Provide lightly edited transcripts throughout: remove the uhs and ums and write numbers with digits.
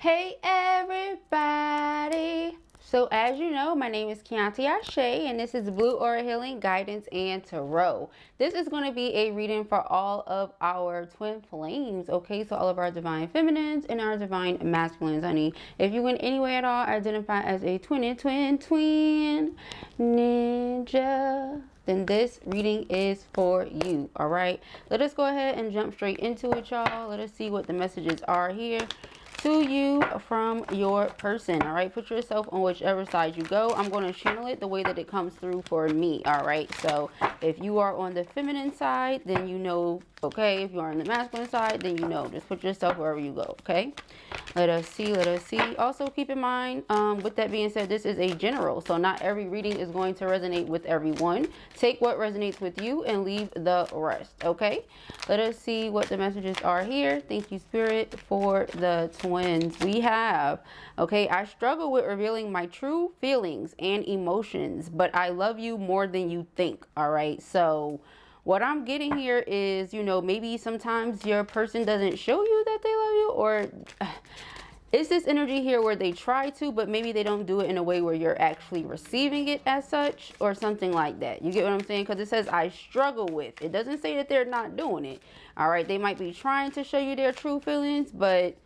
Hey everybody! So as you know, my name is Kianti Ayshea and this is Blue Aura Healing Guidance and Tarot. This is going to be a reading for all of our twin flames, okay? So all of our divine feminines and our divine masculines, honey. If you in any way at all identify as a twin ninja, then this reading is for you, all right? Let us go ahead and jump straight into it, y'all. Let us see what the messages are here to you from your person. All right, put yourself on whichever side you go. I'm going to channel it the way that it comes through for me. All right, so if you are on the feminine side, then you know, okay. If you are on the masculine side, then you know. Just put yourself wherever you go, okay? Let us see, let us see. Also keep in mind, with that being said, this is a general, so not every reading is going to resonate with everyone. Take what resonates with you and leave the rest, okay? Let us see what the messages are here. Thank you, Spirit, for the twins. We have, okay, I struggle with revealing my true feelings and emotions, but I love you more than you think, all right? So what I'm getting here is, you know, maybe sometimes your person doesn't show you that they love you, or it's this energy here where they try to, but maybe they don't do it in a way where you're actually receiving it as such, or something like that. You get what I'm saying? Because it says I struggle with. It doesn't say that they're not doing it. All right, they might be trying to show you their true feelings, but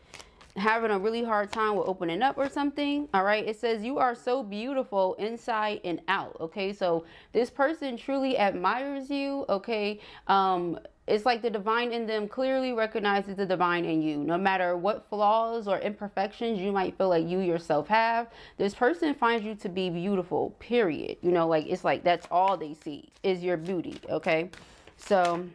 having a really hard time with opening up or something. All right, it says you are so beautiful inside and out. Okay, so this person truly admires you. Okay, it's like the divine in them clearly recognizes the divine in you. No matter what flaws or imperfections you might feel like you yourself have, this person finds you to be beautiful, period. You know, like it's like that's all they see is your beauty. Okay, so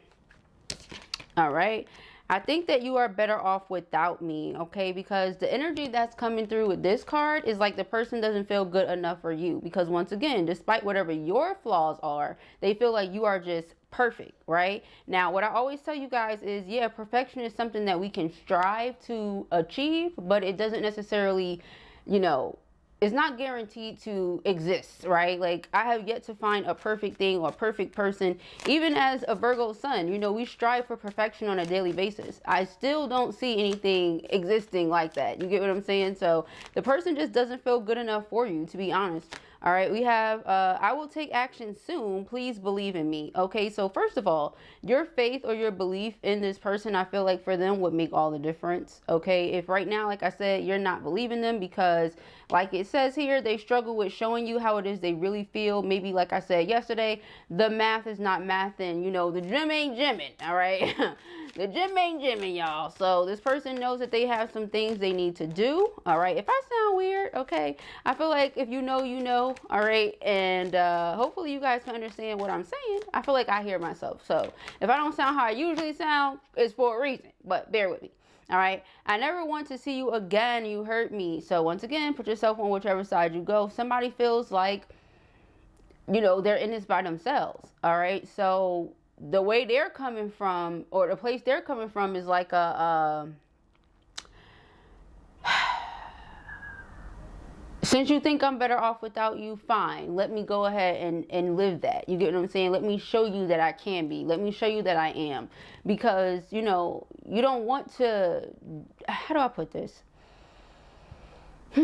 all right, I think that you are better off without me, okay? Because the energy that's coming through with this card is like the person doesn't feel good enough for you. Because once again, despite whatever your flaws are, they feel like you are just perfect, right? Now, what I always tell you guys is, yeah, perfection is something that we can strive to achieve, but it doesn't necessarily, you know, it's not guaranteed to exist, right? Like, I have yet to find a perfect thing or perfect person. Even as a Virgo sun, you know, we strive for perfection on a daily basis. I still don't see anything existing like that. You get what I'm saying? So the person just doesn't feel good enough for you, to be honest. All right, we have, I will take action soon. Please believe in me. Okay, so first of all, your faith or your belief in this person, I feel like for them would make all the difference. Okay, if right now, like I said, you're not believing them because like it says here, they struggle with showing you how it is they really feel. Maybe like I said yesterday, the math is not mathing. You know, the gym ain't gymming, all right? The gym ain't gymming, y'all. So this person knows that they have some things they need to do, all right? If I sound weird, okay, I feel like if you know, you know, all right? And hopefully you guys can understand what I'm saying. I feel like I hear myself. So if I don't sound how I usually sound, it's for a reason, but bear with me. All right, I never want to see you again. You hurt me. So once again, put yourself on whichever side you go. If somebody feels like, you know, they're in this by themselves. All right, so the way they're coming from, or the place they're coming from, is like a since you think I'm better off without you, fine. Let me go ahead and live that. You get what I'm saying? Let me show you that I can be. Let me show you that I am. Because, you know, you don't want to... How do I put this? You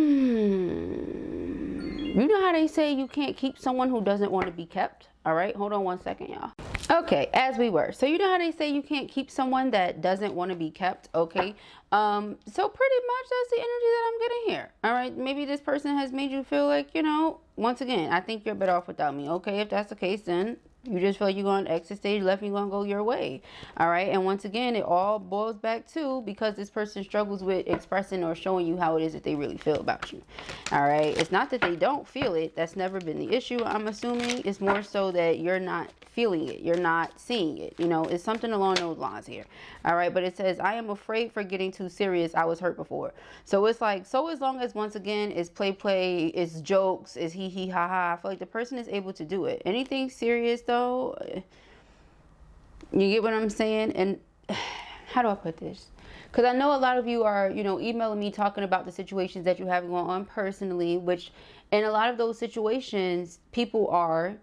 know how they say you can't keep someone who doesn't want to be kept? All right, hold on one second, y'all. Okay, as we were. So you know how they say you can't keep someone that doesn't want to be kept, okay? So pretty much that's the energy that I'm getting here. All right, maybe this person has made you feel like, you know, once again, I think you're better off without me. Okay, if that's the case, then you just feel like you're going to exit stage left and you're going to go your way. All right, and once again, it all boils back to because this person struggles with expressing or showing you how it is that they really feel about you. All right, it's not that they don't feel it. That's never been the issue, I'm assuming. It's more so that you're not feeling it, you're not seeing it, you know, it's something along those lines here. All right, but it says I am afraid for getting too serious. I was hurt before. So it's like, so as long as once again it's play, it's jokes, it's he ha ha, I feel like the person is able to do it. Anything serious though, you get what I'm saying? And how do I put this? Because I know a lot of you are, you know, emailing me talking about the situations that you have going on personally, which in a lot of those situations people are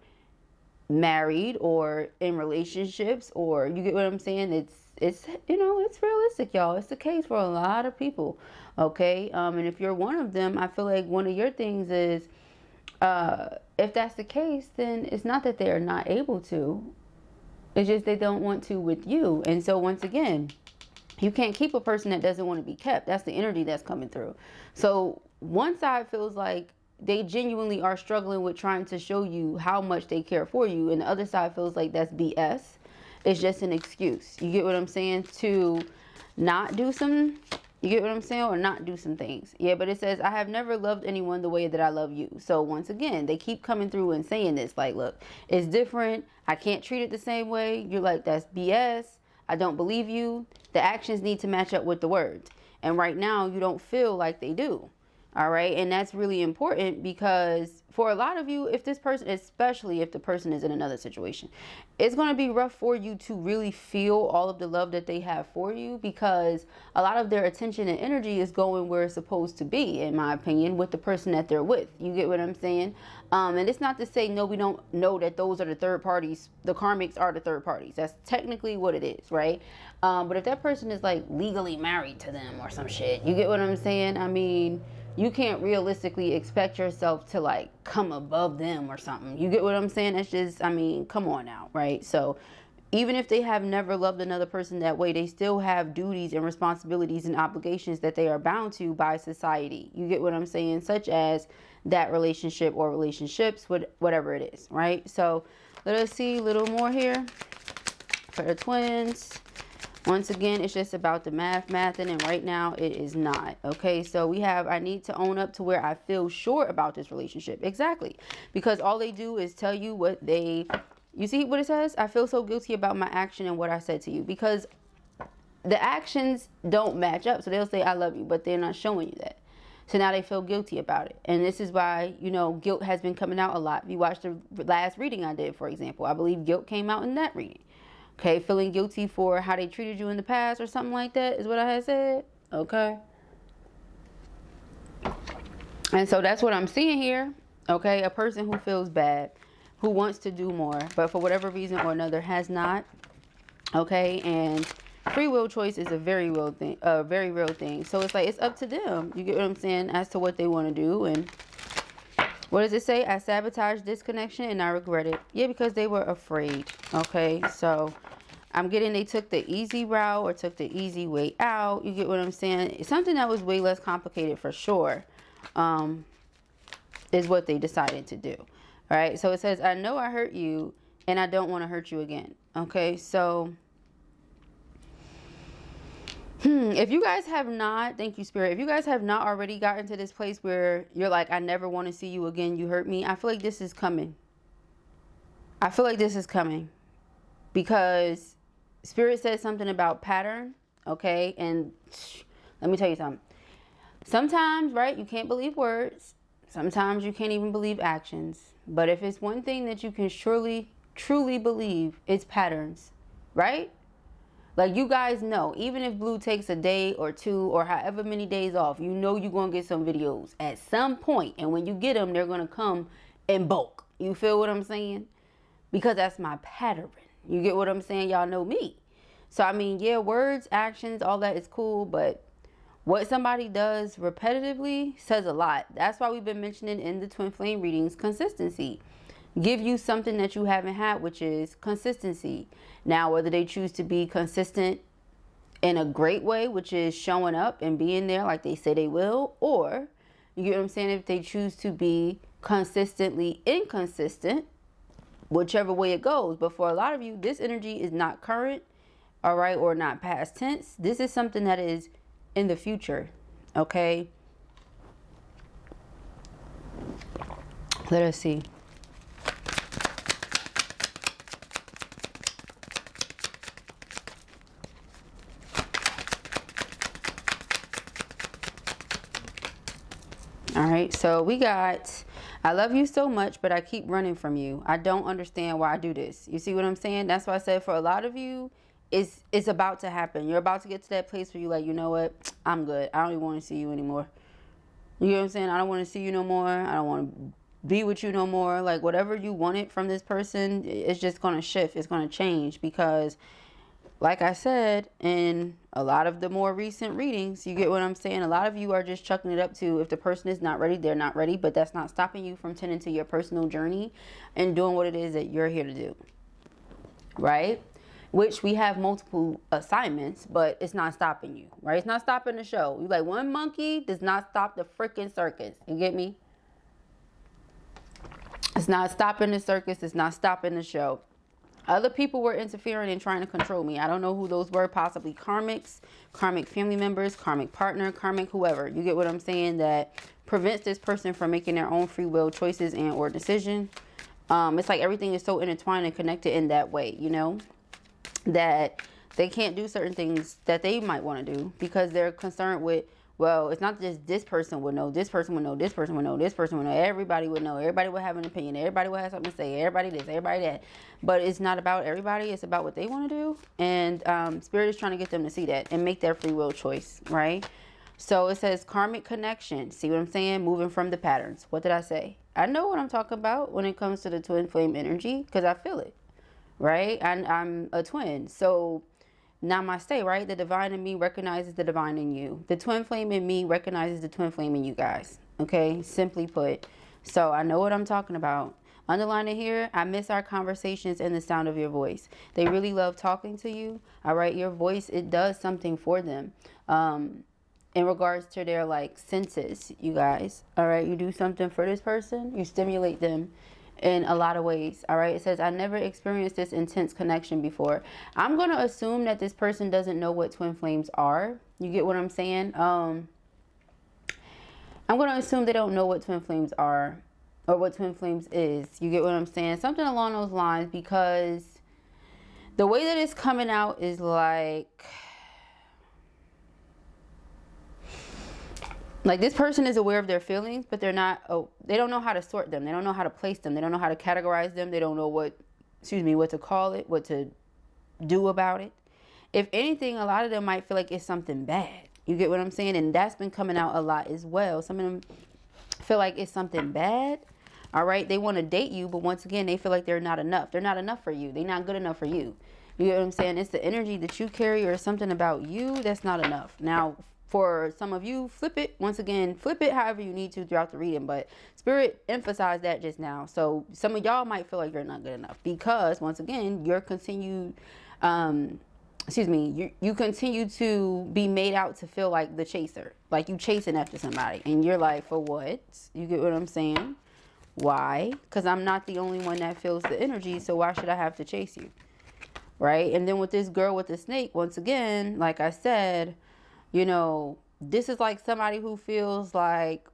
married or in relationships, or you get what I'm saying? it's you know, it's realistic, y'all. It's the case for a lot of people. Okay. And if you're one of them, I feel like one of your things is, if that's the case, then it's not that they're not able to. It's just they don't want to with you. And so once again, you can't keep a person that doesn't want to be kept. That's the energy that's coming through. So one side feels like they genuinely are struggling with trying to show you how much they care for you. And the other side feels like that's BS. It's just an excuse. You get what I'm saying? To not do some, you get what I'm saying? Or not do some things. Yeah, but it says, I have never loved anyone the way that I love you. So once again, they keep coming through and saying this. Like, look, it's different. I can't treat it the same way. You're like, that's BS. I don't believe you. The actions need to match up with the words. And right now, you don't feel like they do. All right. And that's really important, because for a lot of you, if this person, especially if the person is in another situation, it's going to be rough for you to really feel all of the love that they have for you, because a lot of their attention and energy is going where it's supposed to be, in my opinion, with the person that they're with. You get what I'm saying? And it's not to say, no, we don't know that those are the third parties. The karmics are the third parties. That's technically what it is, right? But if that person is like legally married to them or some shit, you get what I'm saying? I mean, you can't realistically expect yourself to like come above them or something. You get what I'm saying? It's just, I mean, come on now, right? So even if they have never loved another person that way, they still have duties and responsibilities and obligations that they are bound to by society. You get what I'm saying? Such as that relationship or relationships, whatever it is, right? So let us see a little more here for the twins. Once again, it's just about the mathing, and right now it is not. Okay, so we have, I need to own up to where I feel sure about this relationship. Exactly. Because all they do is tell you what they, you see what it says? I feel so guilty about my action and what I said to you, because the actions don't match up. So they'll say, I love you, but they're not showing you that. So now they feel guilty about it. And this is why, you know, guilt has been coming out a lot. If you watched the last reading I did, for example, I believe guilt came out in that reading. Okay, feeling guilty for how they treated you in the past or something like that is what I had said. Okay. And so that's what I'm seeing here. Okay, a person who feels bad, who wants to do more, but for whatever reason or another has not. Okay, and free will choice is a very real thing. So it's like, it's up to them. You get what I'm saying? As to what they want to do. And what does it say? I sabotaged this connection and I regret it. Yeah, because they were afraid. Okay, so I'm getting they took the easy route or took the easy way out. You get what I'm saying? It's something that was way less complicated for sure, is what they decided to do. All right, so it says, I know I hurt you and I don't want to hurt you again. Okay, so if you guys have not, thank you, Spirit. If you guys have not already gotten to this place where you're like, I never want to see you again, you hurt me, I feel like this is coming. I feel like this is coming, because Spirit says something about pattern, okay? And let me tell you something. Sometimes, right, you can't believe words. Sometimes you can't even believe actions. But if it's one thing that you can surely, truly believe, it's patterns, right? Like, you guys know, even if Blue takes a day or two or however many days off, you know you're going to get some videos at some point. And when you get them, they're going to come in bulk. You feel what I'm saying? Because that's my pattern. You get what I'm saying? Y'all know me. So, I mean, yeah, words, actions, all that is cool. But what somebody does repetitively says a lot. That's why we've been mentioning in the twin flame readings, consistency. Give you something that you haven't had, which is consistency. Now, whether they choose to be consistent in a great way, which is showing up and being there like they say they will, or, you get what I'm saying, if they choose to be consistently inconsistent, whichever way it goes. But for a lot of you, this energy is not current, all right, or not past tense. This is something that is in the future, okay? Let us see. All right, so we got, I love you so much, but I keep running from you. I don't understand why I do this. You see what I'm saying? That's why I said for a lot of you, it's about to happen. You're about to get to that place where you're like, you know what? I'm good. I don't even want to see you anymore. You know what I'm saying? I don't want to see you no more. I don't want to be with you no more. Like, whatever you wanted from this person, it's just going to shift. It's going to change, because like I said, in a lot of the more recent readings, you get what I'm saying? A lot of you are just chucking it up to, if the person is not ready, they're not ready. But that's not stopping you from tending to your personal journey and doing what it is that you're here to do. Right? Which we have multiple assignments, but it's not stopping you. Right? It's not stopping the show. You like, one monkey does not stop the freaking circus. You get me? It's not stopping the circus. It's not stopping the show. Other people were interfering and trying to control me. I don't know who those were. Possibly karmics, karmic family members, karmic partner, karmic whoever. You get what I'm saying? That prevents this person from making their own free will choices and or decision. It's like everything is so intertwined and connected in that way, you know, that they can't do certain things that they might want to do because they're concerned with, well, it's not just this person would know, this person would know, this person would know, this person would know, everybody would know, everybody would have an opinion, everybody would have something to say, everybody this, everybody that. But it's not about everybody, it's about what they want to do. And Spirit is trying to get them to see that and make their free will choice, right? So it says karmic connection. See what I'm saying? Moving from the patterns. What did I say? I know what I'm talking about when it comes to the twin flame energy because I feel it, right? And I'm a twin. So namaste, right? The divine in me recognizes the divine in you. The twin flame in me recognizes the twin flame in you guys. Okay, simply put. So I know what I'm talking about. Underline it here. I miss our conversations and the sound of your voice. They really love talking to you. All right, your voice, it does something for them. In regards to their like senses, you guys. All right, you do something for this person. You stimulate them in a lot of ways. All right, it says I never experienced this intense connection before. I'm going to assume that this person doesn't know what twin flames are. You get what I'm saying? I'm going to assume they don't know what twin flames are or what twin flames is. You get what I'm saying? Something along those lines, because the way that it's coming out is like this person is aware of their feelings, but they're not, they don't know how to sort them. They don't know how to place them. They don't know how to categorize them. They don't know what to call it, what to do about it. If anything, a lot of them might feel like it's something bad. You get what I'm saying? And that's been coming out a lot as well. Some of them feel like it's something bad. All right. They want to date you, but once again, they feel like they're not enough. They're not enough for you. They're not good enough for you. You get what I'm saying? It's the energy that you carry or something about you that's not enough. Now, for some of you, flip it. Once again, flip it however you need to throughout the reading. But Spirit emphasized that just now. So some of y'all might feel like you're not good enough because, once again, you're continued, you continue to be made out to feel like the chaser. Like you chasing after somebody. And you're like, for what? You get what I'm saying? Why? Because I'm not the only one that feels the energy. So why should I have to chase you? Right? And then with this girl with the snake, once again, like I said, you know, this is like somebody who feels like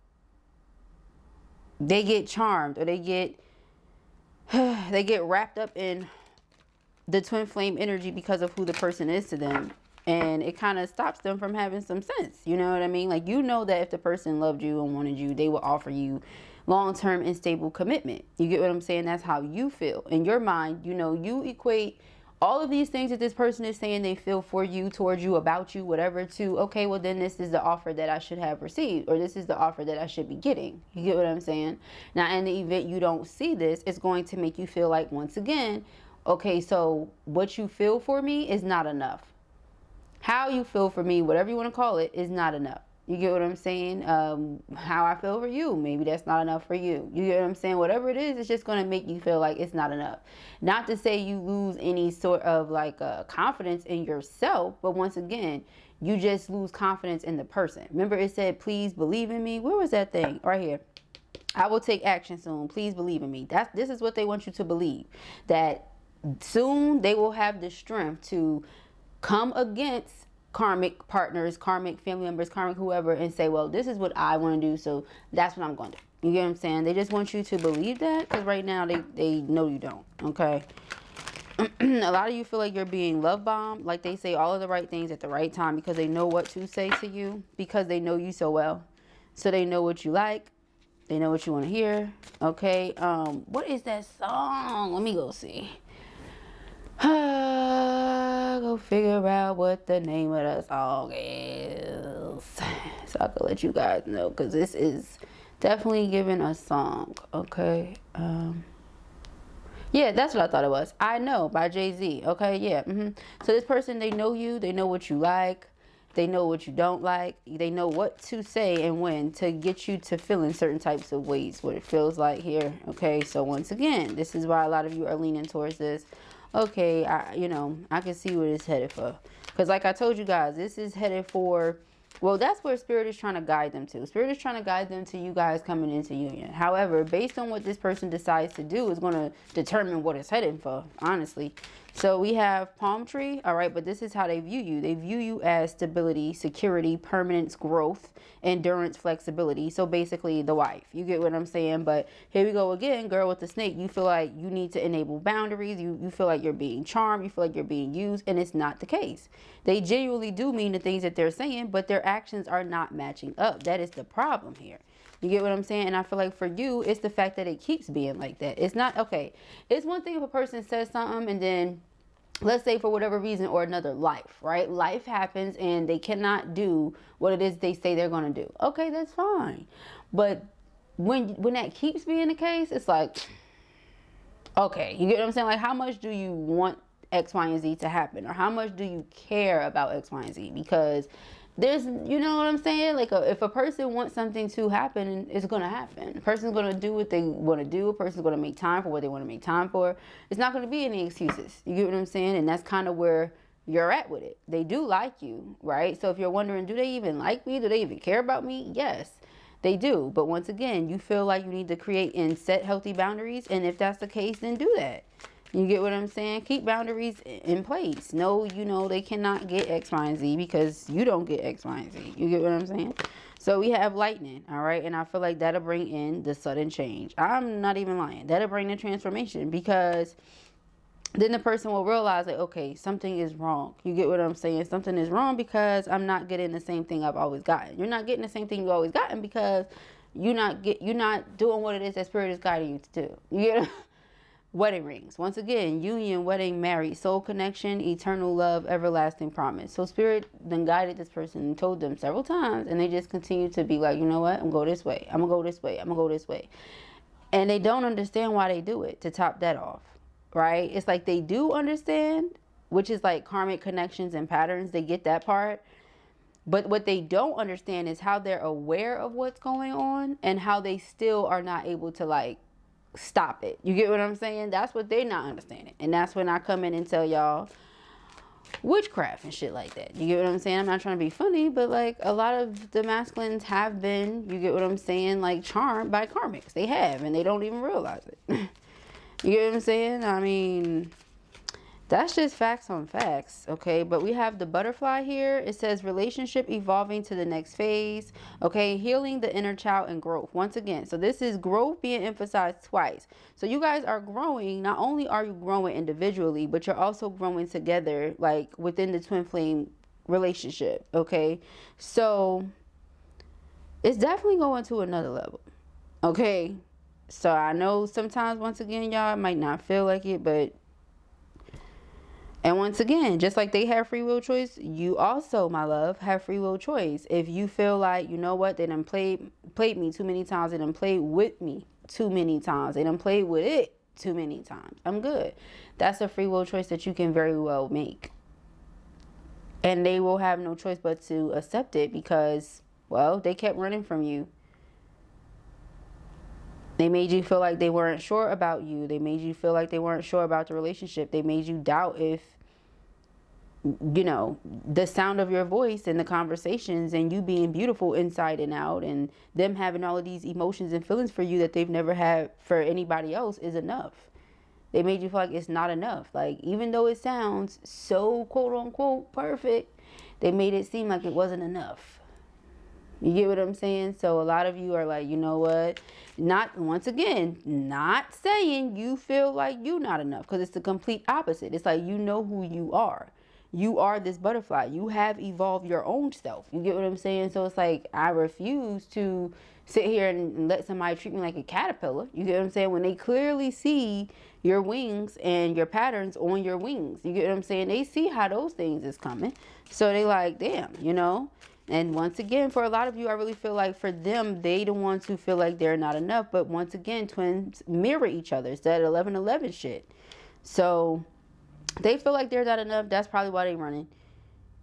they get charmed or they get wrapped up in the twin flame energy because of who the person is to them. And it kind of stops them from having some sense. You know what I mean? Like, you know that if the person loved you and wanted you, they will offer you long-term and stable commitment. You get what I'm saying? That's how you feel. In your mind, you know, you equate all of these things that this person is saying they feel for you, towards you, about you, whatever, to, okay, well, then this is the offer that I should have received, or this is the offer that I should be getting. You get what I'm saying? Now, in the event you don't see this, it's going to make you feel like, once again, okay, so what you feel for me is not enough. How you feel for me, whatever you want to call it, is not enough. You get what I'm saying? How I feel for you, maybe that's not enough for you. You get what I'm saying? Whatever it is, it's just going to make you feel like it's not enough. Not to say you lose any sort of like confidence in yourself, but once again, you just lose confidence in the person. Remember it said, please believe in me. Where was that thing? Right here. I will take action soon. Please believe in me. This is what they want you to believe. That soon they will have the strength to come against karmic partners, karmic family members, karmic whoever, and say, well, this is what I want to do, so that's what I'm going to do. You get what I'm saying? They just want you to believe that, because right now they know you don't, okay? A lot of you feel like you're being love bombed, like they say all of the right things at the right time because they know what to say to you, because they know you so well. So they know what you like. They know what you want to hear, okay? What is that song? Let me go see. Go figure out what the name of the song is, so I can let you guys know, because this is definitely giving a song. Okay, Yeah, that's what I thought it was. I Know by Jay-Z. Okay, yeah. So this person, they know you. They know what you like. They know what you don't like. They know what to say and when to get you to feel in certain types of ways, what it feels like here. Okay, so once again, this is why a lot of you are leaning towards this. Okay, I can see what it's headed for. Because like I told you guys, this is headed for, well, that's where Spirit is trying to guide them to. Spirit is trying to guide them to you guys coming into union. However, based on what this person decides to do is going to determine what it's heading for, honestly. So we have palm tree, all right, but this is how they view you. They view you as stability, security, permanence, growth, endurance, flexibility. So basically the wife. You get what I'm saying? But here we go again, girl with the snake. You feel like you need to enable boundaries. You feel like you're being charmed. You feel like you're being used, and it's not the case. They genuinely do mean the things that they're saying, but their actions are not matching up. That is the problem here. You get what I'm saying? And I feel like for you, it's the fact that it keeps being like that. It's not, okay, it's one thing if a person says something and then, let's say for whatever reason or another, life, right? Life happens and they cannot do what it is they say they're going to do. Okay, that's fine. But when that keeps being the case, it's like, okay, you get what I'm saying? Like, how much do you want X, Y, and Z to happen? Or how much do you care about X, Y, and Z? Because there's, you know what I'm saying? Like, if a person wants something to happen, it's going to happen. A person's going to do what they want to do. A person's going to make time for what they want to make time for. It's not going to be any excuses. You get what I'm saying? And that's kind of where you're at with it. They do like you, right? So if you're wondering, do they even like me? Do they even care about me? Yes, they do. But once again, you feel like you need to create and set healthy boundaries. And if that's the case, then do that. You get what I'm saying? Keep boundaries in place. No, they cannot get X, Y, and Z because you don't get X, Y, and Z. You get what I'm saying? So we have lightning, all right? And I feel like that'll bring in the sudden change. I'm not even lying. That'll bring the transformation because then the person will realize, like, okay, something is wrong. You get what I'm saying? Something is wrong because I'm not getting the same thing I've always gotten. You're not getting the same thing you've always gotten because you're not doing what it is that Spirit is guiding you to do. You get wedding rings. Once again, union, wedding, married, soul connection, eternal love, everlasting promise. So Spirit then guided this person and told them several times, and they just continue to be like, you know what? I'm going to go this way. I'm going to go this way. I'm going to go this way. And they don't understand why they do it, to top that off, right? It's like they do understand, which is like karmic connections and patterns. They get that part. But what they don't understand is how they're aware of what's going on and how they still are not able to, like, stop it. You get what I'm saying? That's what they're not understanding. And that's when I come in and tell y'all witchcraft and shit like that. You get what I'm saying? I'm not trying to be funny, but like a lot of the masculines have been, you get what I'm saying, like charmed by karmics. They have, and they don't even realize it. You get what I'm saying? I mean, that's just facts on facts, okay? But we have the butterfly here. It says relationship evolving to the next phase, okay? Healing the inner child and growth. Once again, so this is growth being emphasized twice. So you guys are growing. Not only are you growing individually, but you're also growing together, like within the twin flame relationship, okay? So it's definitely going to another level, okay? So I know sometimes, once again, y'all might not feel like it, but and once again, just like they have free will choice, you also, my love, have free will choice. If you feel like, you know what, they done played me too many times, they done played with me too many times, they done played with it too many times, I'm good. That's a free will choice that you can very well make. And they will have no choice but to accept it because, well, they kept running from you. They made you feel like they weren't sure about you. They made you feel like they weren't sure about the relationship. They made you doubt if, you know, the sound of your voice and the conversations and you being beautiful inside and out and them having all of these emotions and feelings for you that they've never had for anybody else is enough. They made you feel like it's not enough. Like, even though it sounds so quote unquote perfect, they made it seem like it wasn't enough. You get what I'm saying? So a lot of you are like, you know what? Not, once again, not saying you feel like you're not enough, because it's the complete opposite. It's like, you know who you are. You are this butterfly. You have evolved your own self. You get what I'm saying? So it's like, I refuse to sit here and let somebody treat me like a caterpillar. You get what I'm saying? When they clearly see your wings and your patterns on your wings. You get what I'm saying? They see how those things is coming. So they like, damn, you know? And once again, for a lot of you, I really feel like for them, they the ones who feel like they're not enough. But once again, twins mirror each other. It's that 11-11 shit. So they feel like they're not enough. That's probably why they're running.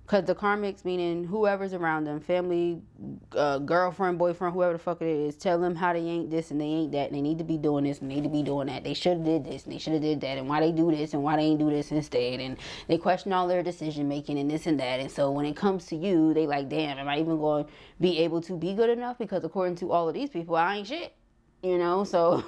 Because the karmics, meaning whoever's around them, family, girlfriend, boyfriend, whoever the fuck it is, tell them how they ain't this and they ain't that. And they need to be doing this and they need to be doing that. They should have did this and they should have did that. And why they do this and why they ain't do this instead. And they question all their decision making and this and that. And so when it comes to you, they like, damn, am I even going to be able to be good enough? Because according to all of these people, I ain't shit. You know, so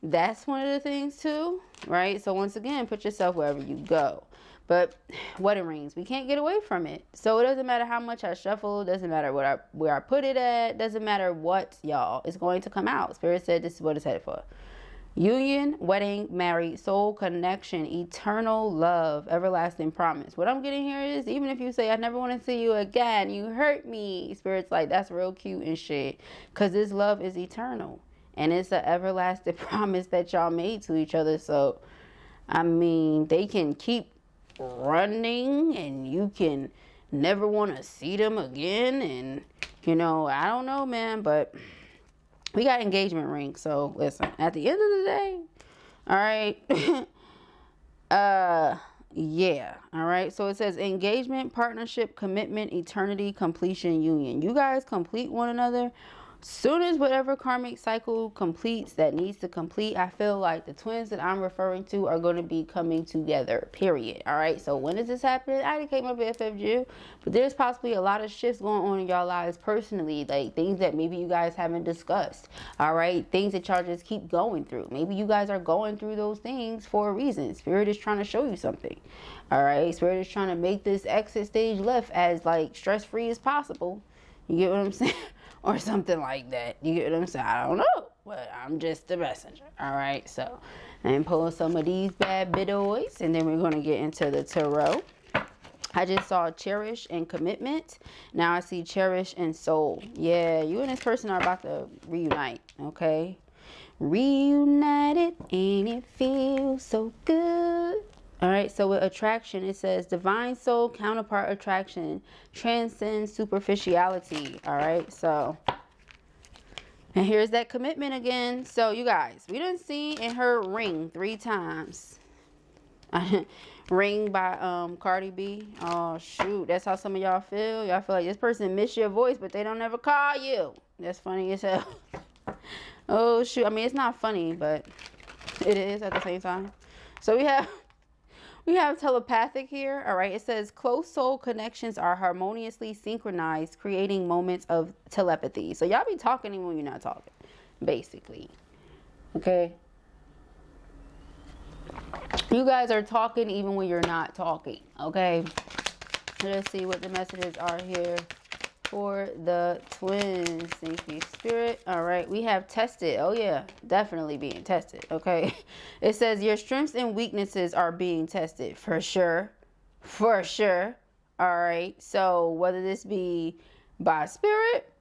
that's one of the things too, right? So once again, put yourself wherever you go. But wedding rings, we can't get away from it. So it doesn't matter how much I shuffle, doesn't matter where I put it at, doesn't matter what, y'all, it's going to come out. Spirit said this is what it's headed for. Union, wedding, married, soul connection, eternal love, everlasting promise. What I'm getting here is, even if you say, I never want to see you again, you hurt me. Spirit's like, that's real cute and shit. Because this love is eternal. And it's an everlasting promise that y'all made to each other. So, I mean, they can keep running and you can never want to see them again. And, you know, I don't know, man, but we got engagement rings. So, listen, at the end of the day, all right, yeah, all right. So it says engagement, partnership, commitment, eternity, completion, union. You guys complete one another. Soon as whatever karmic cycle completes that needs to complete, I feel like the twins that I'm referring to are going to be coming together, period. All right, so when is this happening? I didn't came up with FFG, but there's possibly a lot of shifts going on in y'all lives personally, like things that maybe you guys haven't discussed. All right, things that y'all just keep going through. Maybe you guys are going through those things for a reason. Spirit is trying to show you something. All right, Spirit is trying to make this exit stage left as like stress-free as possible. You get what I'm saying? Or something like that. You get what I'm saying? I don't know. But I'm just the messenger. Alright, so I'm pulling some of these bad boys. And then we're going to get into the tarot. I just saw cherish and commitment. Now I see cherish and soul. Yeah, you and this person are about to reunite. Okay? Reunited and it feels so good. All right, so with attraction, it says divine soul counterpart attraction transcends superficiality. All right, so, and here's that commitment again. So you guys, we done seen in her ring 3 times. Ring by Cardi B. Oh shoot, that's how some of y'all feel. Y'all feel like this person miss your voice, but they don't ever call you. That's funny as hell. Oh shoot, I mean it's not funny, but it is at the same time. So we have telepathic here. All right, it says close soul connections are harmoniously synchronized, creating moments of telepathy. So y'all be talking even when you're not talking, basically. Okay, you guys are talking even when you're not talking. Okay, let's see what the messages are here for the twins. Thank you, Spirit. All right, we have tested. Oh yeah, definitely being tested. Okay, it says your strengths and weaknesses are being tested for sure, for sure. All right, so whether this be by spirit,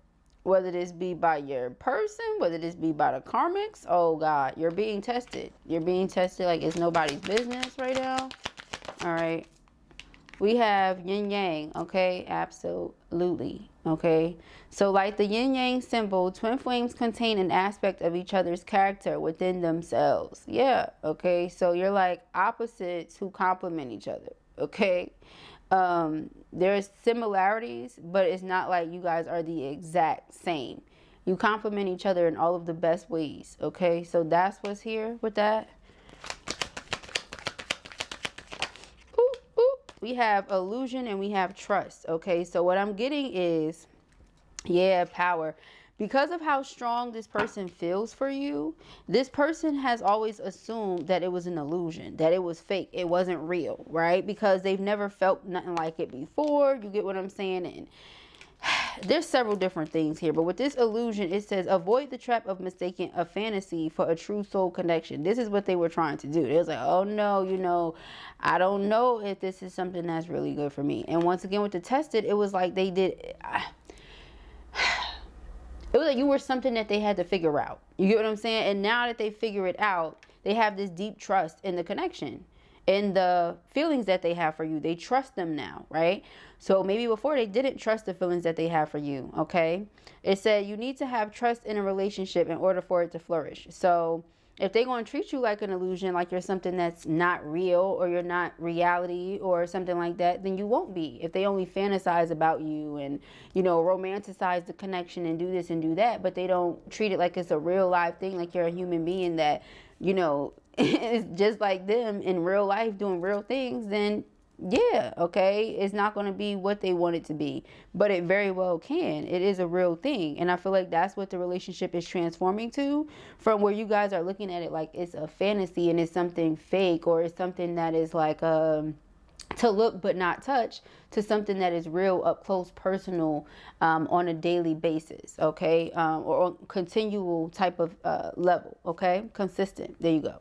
whether this be by your person, whether this be by the karmics, oh God, you're being tested. You're being tested like it's nobody's business right now. All right, we have yin yang. Okay, absolutely. Okay, so like the yin yang symbol, twin flames contain an aspect of each other's character within themselves. Yeah, okay, so you're like opposites who complement each other. Okay, there's similarities, but it's not like you guys are the exact same. You complement each other in all of the best ways. Okay, so that's what's here with that. We have illusion and we have trust. Okay, so what I'm getting is, yeah, power. Because of how strong this person feels for you, this person has always assumed that it was an illusion, that it was fake, it wasn't real, right? Because they've never felt nothing like it before. You get what I'm saying? And there's several different things here, but with this illusion, it says avoid the trap of mistaking a fantasy for a true soul connection. This is what they were trying to do. They was like, oh no, you know, I don't know if this is something that's really good for me. And once again with the tested, it was like they did it was like you were something that they had to figure out. You get what I'm saying? And now that they figure it out, they have this deep trust in the connection. in the feelings that they have for you. They trust them now, right? So maybe before they didn't trust the feelings that they have for you, okay? It said you need to have trust in a relationship in order for it to flourish. So if they're going to treat you like an illusion, like you're something that's not real, or you're not reality or something like that, then you won't be. If they only fantasize about you and, you know, romanticize the connection and do this and do that, but they don't treat it like it's a real live thing, like you're a human being that, you know, is just like them in real life doing real things, then yeah, okay, it's not going to be what they want it to be, but it very well can. It is a real thing, and I feel like that's what the relationship is transforming to, from where you guys are looking at it like it's a fantasy and it's something fake, or it's something that is like to look but not touch, to something that is real, up close, personal, on a daily basis, okay, or on continual type of level, okay, consistent. There you go.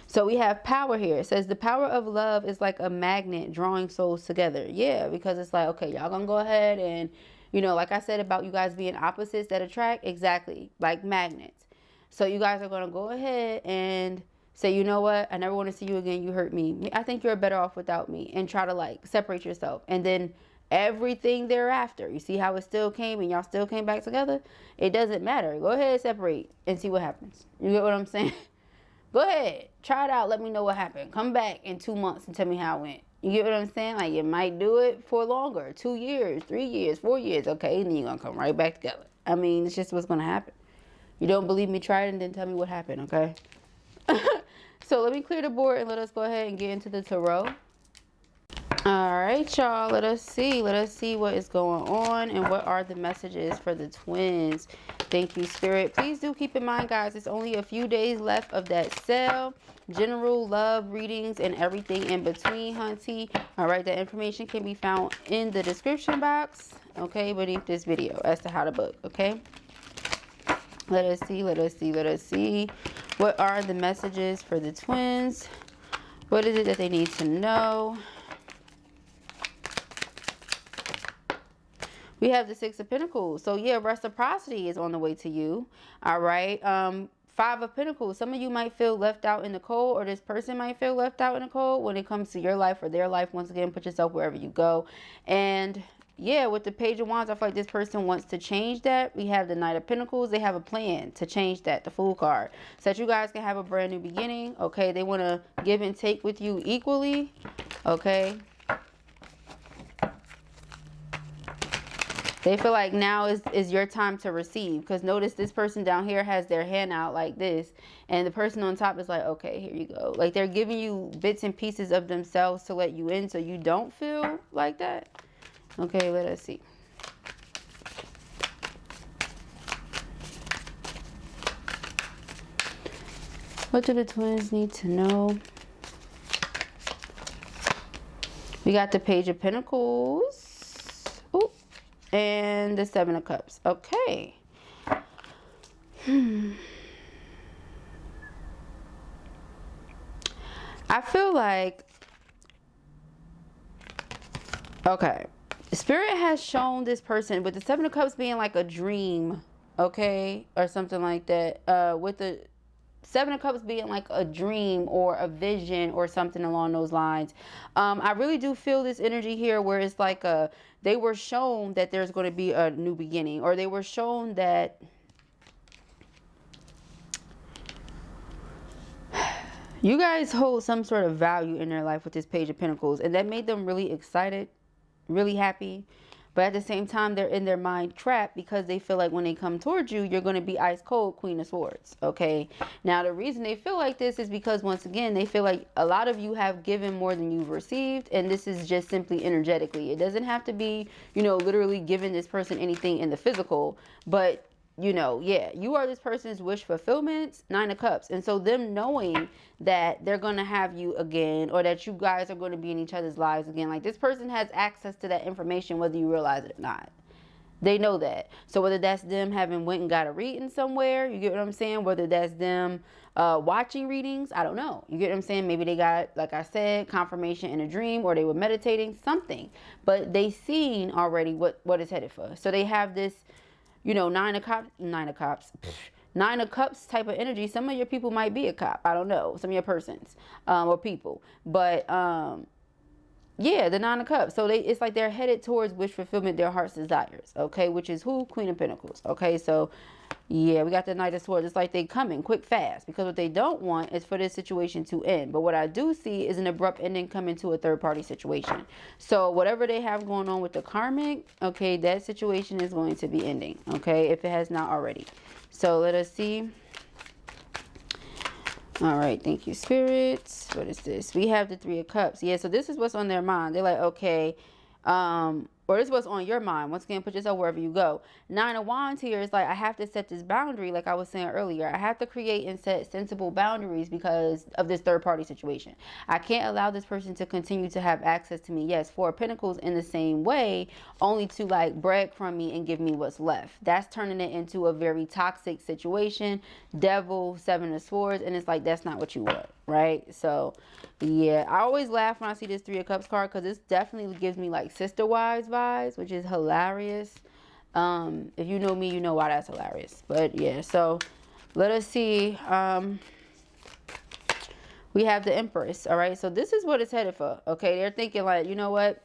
So we have power here. It says the power of love is like a magnet drawing souls together. Yeah, because it's like, okay, y'all gonna go ahead and, you know, like I said about you guys being opposites that attract, exactly, like magnets. So you guys are gonna go ahead and say, you know what, I never want to see you again. You hurt me. I think you're better off without me, and try to like separate yourself. And then everything thereafter, you see how it still came and y'all still came back together? It doesn't matter. Go ahead, separate and see what happens. You get what I'm saying? Go ahead, try it out. Let me know what happened. Come back in 2 months and tell me how it went. You get what I'm saying? Like, you might do it for longer, 2 years, 3 years, 4 years. Okay, and then you're going to come right back together. I mean, it's just what's going to happen. You don't believe me? Try it and then tell me what happened, okay? So let me clear the board and let us go ahead and get into the tarot. All right, y'all, let us see what is going on and what are the messages for the twins. Thank you, Spirit. Please do keep in mind, guys, it's only a few days left of that sale. General love readings and everything in between, hunty. All right, that information can be found in the description box, okay, beneath this video as to how to book, okay? Let us see. What are the messages for the twins? What is it that they need to know? We have the Six of Pentacles. So yeah, reciprocity is on the way to you. All right. Five of Pentacles. Some of you might feel left out in the cold, or this person might feel left out in the cold when it comes to your life or their life. Once again, put yourself wherever you go. And yeah, with the Page of Wands, I feel like this person wants to change that. We have the Knight of Pentacles. They have a plan to change that, the Fool card, so that you guys can have a brand new beginning. Okay, they want to give and take with you equally. Okay, they feel like now is your time to receive, because notice this person down here has their hand out like this, and the person on top is like, okay, here you go. Like, they're giving you bits and pieces of themselves to let you in so you don't feel like that. Okay, let us see. What do the twins need to know? We got the Page of Pentacles. Ooh, and the Seven of Cups. Okay. I feel like, okay, Spirit has shown this person with the Seven of Cups being like a dream, okay, or something like that. With the Seven of Cups being like a dream or a vision or something along those lines. I really do feel this energy here where it's like they were shown that there's going to be a new beginning, or they were shown that you guys hold some sort of value in their life with this Page of Pentacles, and that made them really excited, really happy. But at the same time, they're in their mind trapped because they feel like when they come towards you, you're going to be ice cold, Queen of Swords. Okay. Now, the reason they feel like this is because, once again, they feel like a lot of you have given more than you've received. And this is just simply energetically. It doesn't have to be, you know, literally giving this person anything in the physical. But, you know, yeah, you are this person's wish fulfillment, Nine of Cups. And so them knowing that they're going to have you again, or that you guys are going to be in each other's lives again, like, this person has access to that information whether you realize it or not. They know that. So whether that's them having went and got a reading somewhere, you get what I'm saying? Whether that's them watching readings, I don't know. You get what I'm saying? Maybe they got, like I said, confirmation in a dream, or they were meditating, something. But they seen already what is headed for. So they have this, you know, Nine of Cups, Nine of Cups type of energy. Some of your people might be a cop. I don't know. Some of your persons or people. But yeah, the Nine of Cups. So it's like they're headed towards wish fulfillment, their heart's desires. Okay, which is who? Queen of Pentacles. Okay, so yeah, we got the Knight of Swords. It's like they coming quick, fast. Because what they don't want is for this situation to end. But what I do see is an abrupt ending coming to a third-party situation. So whatever they have going on with the karmic, okay, that situation is going to be ending. Okay, if it has not already. So let us see. All right, thank you, spirits. What is this? We have the Three of Cups. Yeah, so this is what's on their mind. They're like, okay, or this is what's on your mind. Once again, put yourself wherever you go. Nine of Wands here is like, I have to set this boundary, like I was saying earlier. I have to create and set sensible boundaries because of this third-party situation. I can't allow this person to continue to have access to me. Yes, Four of Pentacles in the same way, only to like brag from me and give me what's left. That's turning it into a very toxic situation. Devil, Seven of Swords, and it's like, that's not what you want, right? So yeah, I always laugh when I see this Three of Cups card because this definitely gives me like sister wives vibes, which is hilarious. If you know me, you know why that's hilarious. But yeah, so let us see. We have the Empress. All right, so this is what it's headed for. Okay, they're thinking like, you know what,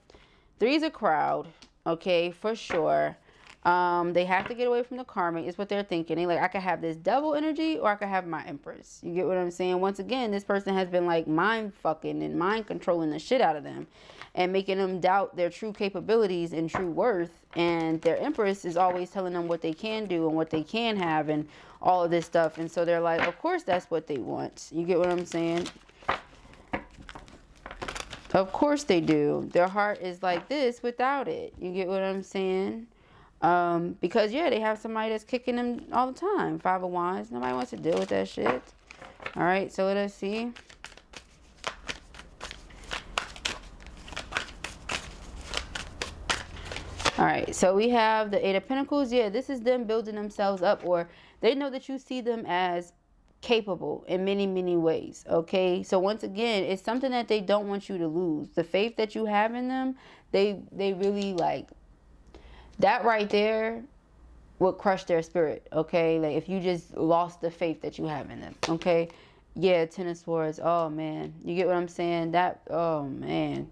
three's a crowd. Okay, for sure. They have to get away from the karmic is what they're thinking. They like, I could have this devil energy or I could have my Empress. You get what I'm saying? Once again, this person has been like mind fucking and mind controlling the shit out of them and making them doubt their true capabilities and true worth. And their Empress is always telling them what they can do and what they can have and all of this stuff. And so they're like, of course that's what they want. You get what I'm saying? Of course they do. Their heart is like this without it. You get what I'm saying? Because yeah, they have somebody that's kicking them all the time. Five of Wands. Nobody wants to deal with that shit. All right, so let us see. All right, so we have the Eight of Pentacles. Yeah, this is them building themselves up, or they know that you see them as capable in many, many ways. Okay, so once again, it's something that they don't want you to lose. The faith that you have in them, they really like. That right there would crush their spirit, okay? Like if you just lost the faith that you have in them, okay? Yeah, Ten of Swords. Oh, man. You get what I'm saying? That, oh, man.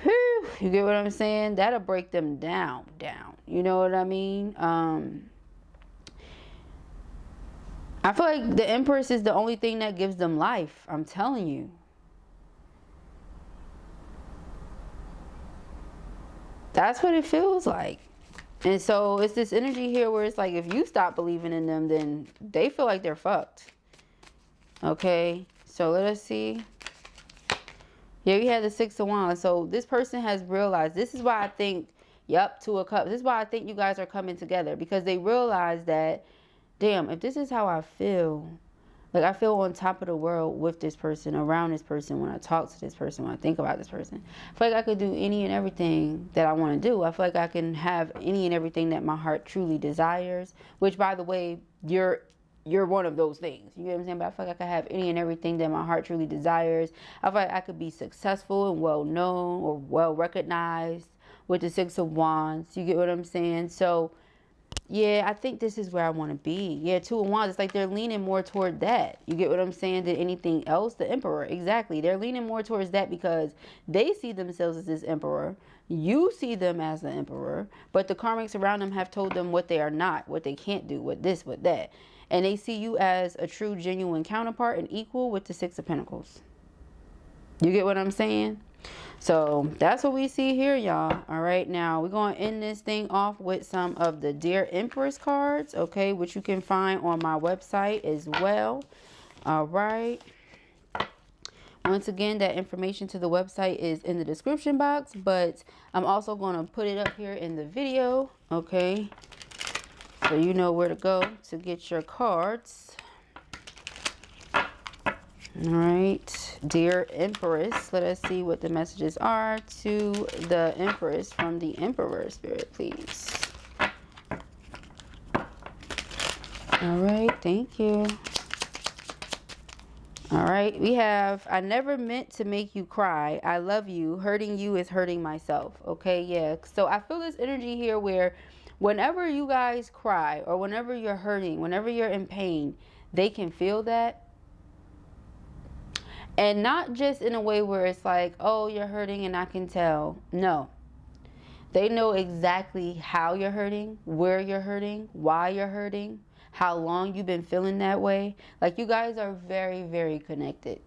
Whew. You get what I'm saying? That'll break them down. You know what I mean? I feel like the Empress is the only thing that gives them life. I'm telling you. That's what it feels like. And so it's this energy here where it's like if you stop believing in them, then they feel like they're fucked. Okay, so let us see. Yeah, we had the Six of Wands. So this person has realized, this is why I think, yep, Two of Cups. This is why I think you guys are coming together. Because they realize that, damn, if this is how I feel, like I feel on top of the world with this person, around this person, when I talk to this person, when I think about this person. I feel like I could do any and everything that I want to do. I feel like I can have any and everything that my heart truly desires. Which, by the way, you're one of those things. You know what I'm saying? But I feel like I can have any and everything that my heart truly desires. I feel like I could be successful and well known or well recognized with the Six of Wands. You get what I'm saying? So yeah, I think this is where I want to be. Yeah, Two of Wands. It's like they're leaning more toward that. You get what I'm saying? Than anything else. The Emperor. Exactly. They're leaning more towards that because they see themselves as this Emperor. You see them as the Emperor. But the karmics around them have told them what they are not. What they can't do. What this, what that. And they see you as a true, genuine counterpart and equal with the Six of Pentacles. You get what I'm saying? So that's what we see here, y'all. All right, now we're going to end this thing off with some of the Dear Empress cards, okay, which you can find on my website as well. All right. Once again, that information to the website is in the description box, but I'm also going to put it up here in the video, okay, so you know where to go to get your cards. All right, Dear Empress, let us see what the messages are to the Empress from the Emperor Spirit, please. All right, thank you. All right, we have, I never meant to make you cry. I love you. Hurting you is hurting myself. Okay, yeah. So I feel this energy here where Whenever you guys cry or whenever you're hurting, whenever you're in pain, they can feel that. And not just in a way where it's like, oh, you're hurting and I can tell. No. They know exactly how you're hurting, where you're hurting, why you're hurting, how long you've been feeling that way. Like, you guys are very, very connected.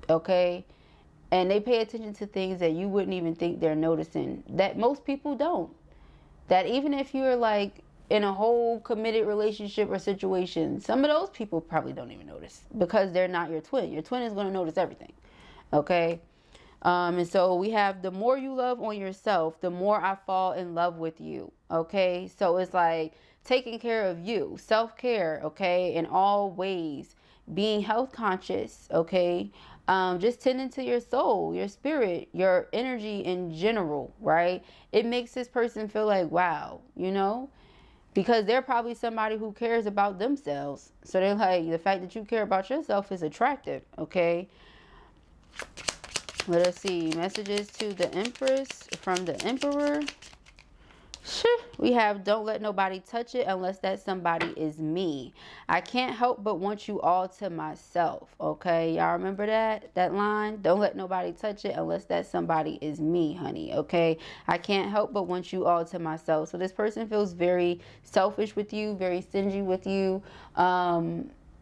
Okay? And they pay attention to things that you wouldn't even think they're noticing, that most people don't. That even if you're like in a whole committed relationship or situation, some of those people probably don't even notice because they're not your twin. Your twin is going to notice everything. Okay? And so we have, the more you love on yourself, the more I fall in love with you. Okay? So it's like taking care of you, self-care, okay, in all ways, being health conscious, okay, just tending to your soul, your spirit, your energy in general, right? It makes this person feel like, wow, you know, because they're probably somebody who cares about themselves. So they're like, the fact that you care about yourself is attractive, okay? Let us see. Messages to the Empress from the Emperor. We have, don't let nobody touch it unless that somebody is me. I can't help but want you all to myself. Okay, y'all remember that line? Don't let nobody touch it unless that somebody is me, honey. Okay, I can't help but want you all to myself. So this person feels very selfish with you, very stingy with you.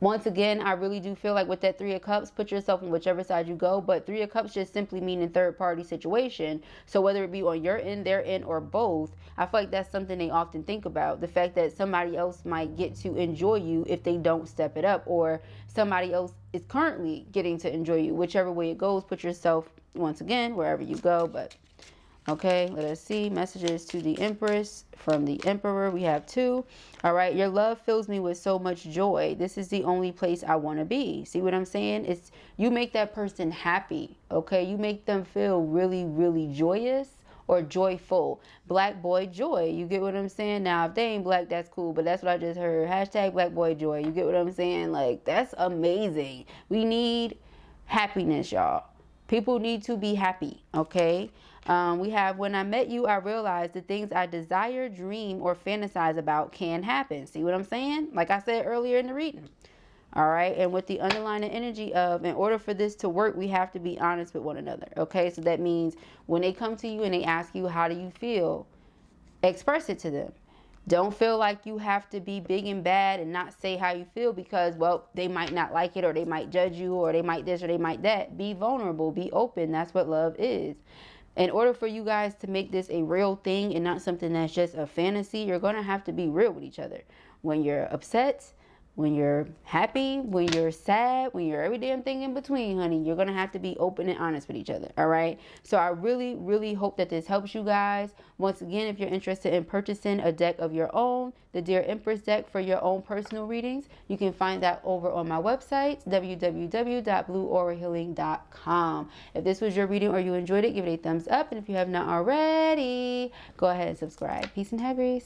Once again, I really do feel like with that Three of Cups, put yourself on whichever side you go. But Three of Cups just simply mean a third party situation. So whether it be on your end, their end, or both, I feel like that's something they often think about. The fact that somebody else might get to enjoy you if they don't step it up. Or somebody else is currently getting to enjoy you. Whichever way it goes, put yourself, once again, wherever you go. But okay, let us see. Messages to the Empress from the Emperor. We have 2. All right, your love fills me with so much joy. This is the only place I want to be. See what I'm saying? It's, you make that person happy, okay? You make them feel really, really joyous or joyful. Black boy joy. You get what I'm saying? Now, if they ain't black, that's cool, but that's what I just heard. Hashtag black boy joy. You get what I'm saying? Like, that's amazing. We need happiness, y'all. People need to be happy, okay? We have, when I met you, I realized the things I desire, dream, or fantasize about can happen. See what I'm saying? Like I said earlier in the reading. All right. And with the underlying energy of, in order for this to work, we have to be honest with one another. Okay. So that means when they come to you and they ask you, how do you feel? Express it to them. Don't feel like you have to be big and bad and not say how you feel because, well, they might not like it, or they might judge you, or they might this, or they might that. Be vulnerable. Be open. That's what love is. In order for you guys to make this a real thing and not something that's just a fantasy, you're going to have to be real with each other. When you're upset, when you're happy, when you're sad, when you're every damn thing in between, honey, you're going to have to be open and honest with each other. All right. So I really, really hope that this helps you guys. Once again, if you're interested in purchasing a deck of your own, the Dear Empress deck for your own personal readings, you can find that over on my website, www.blueaurahealing.com. If this was your reading or you enjoyed it, give it a thumbs up. And if you have not already, go ahead and subscribe. Peace and hair, Grace.